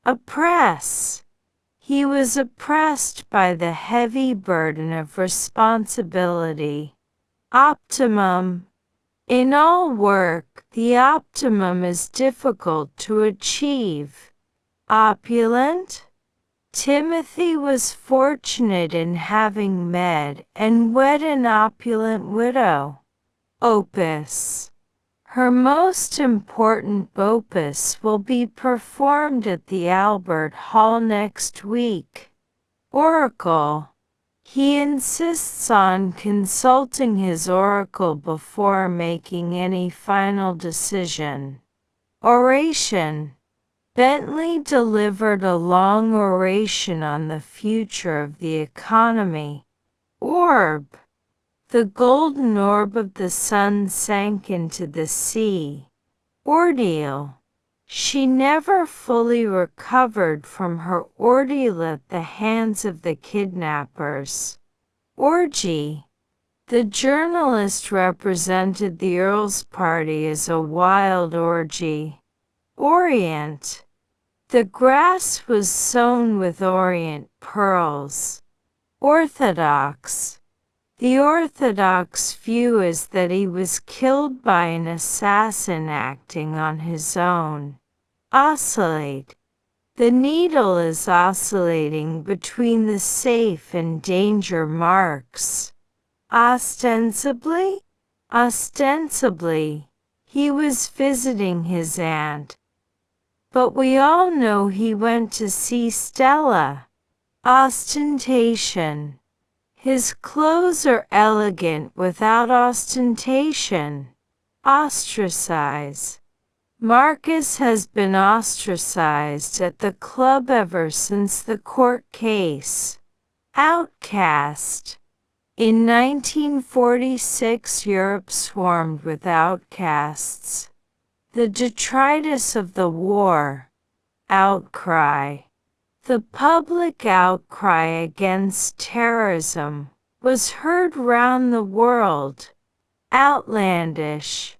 Oppress. He was oppressed by the heavy burden of responsibility. Optimum. In all work, the optimum is difficult to achieve. Opulent. Timothy was fortunate in having met and wed an opulent widow. Opus. Her most important opus will be performed at the Albert Hall next week. Oracle. He insists on consulting his oracle before making any final decision. Oration. Bentley delivered a long oration on the future of the economy. Orb. The golden orb of the sun sank into the sea. Ordeal. She never fully recovered from her ordeal at the hands of the kidnappers. Orgy. The journalist represented the Earl's party as a wild orgy. Orient. The grass was sown with orient pearls. Orthodox. The orthodox view is that he was killed by an assassin acting on his own. Oscillate. The needle is oscillating between the safe and danger marks. Ostensibly? Ostensibly, he was visiting his aunt. But we all know he went to see Stella. Ostentation. His clothes are elegant without ostentation. Ostracize. Marcus has been ostracized at the club ever since the court case. Outcast. In 1946, Europe swarmed with outcasts. The detritus of the war. Outcry. The public outcry against terrorism was heard round the world. Outlandish.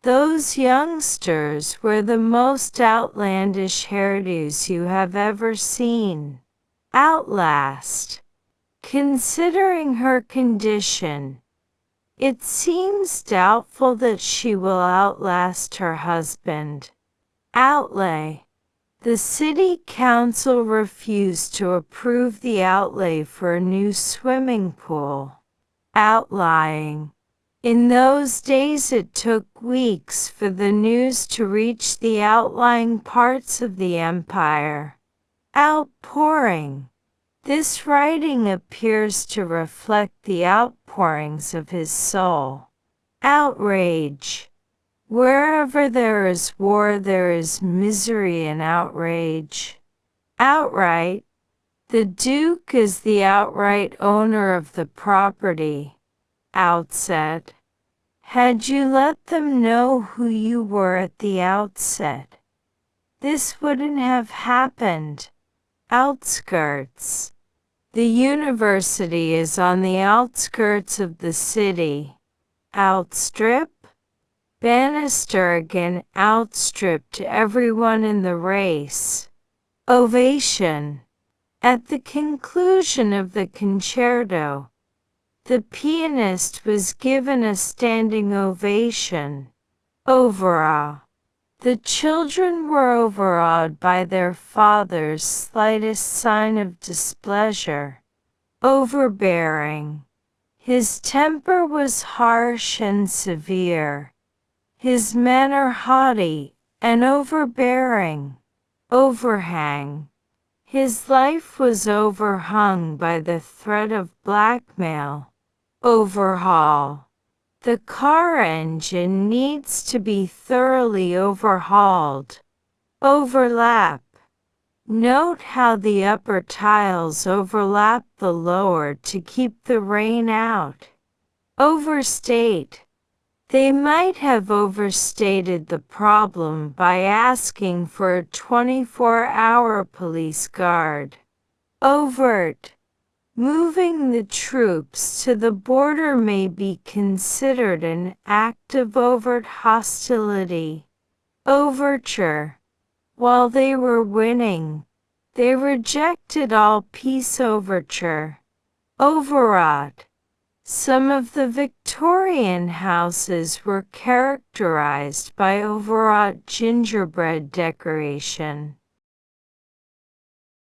Those youngsters were the most outlandish hairdos you have ever seen. Outlast. Considering her condition, it seems doubtful that she will outlast her husband. Outlay. The city council refused to approve the outlay for a new swimming pool. Outlying. In those days it took weeks for the news to reach the outlying parts of the empire. Outpouring. This writing appears to reflect the outpourings of his soul. Outrage. Wherever there is war, there is misery and outrage. Outright. The Duke is the outright owner of the property. Outset. Had you let them know who you were at the outset, this wouldn't have happened. Outskirts. The university is on the outskirts of the city. Outstrip. Bannister again outstripped everyone in the race. Ovation. At the conclusion of the concerto, the pianist was given a standing ovation. Overawe. The children were overawed by their father's slightest sign of displeasure. Overbearing. His temper was harsh and severe. His manner haughty and overbearing. Overhang. His life was overhung by the threat of blackmail. Overhaul. The car engine needs to be thoroughly overhauled. Overlap. Note how the upper tiles overlap the lower to keep the rain out. Overstate. They might have overstated the problem by asking for a 24-hour police guard. Overt. Moving the troops to the border may be considered an act of overt hostility. Overture. While they were winning, they rejected all peace overture. Overwrought. Some of the Victorian houses were characterized by overwrought gingerbread decoration.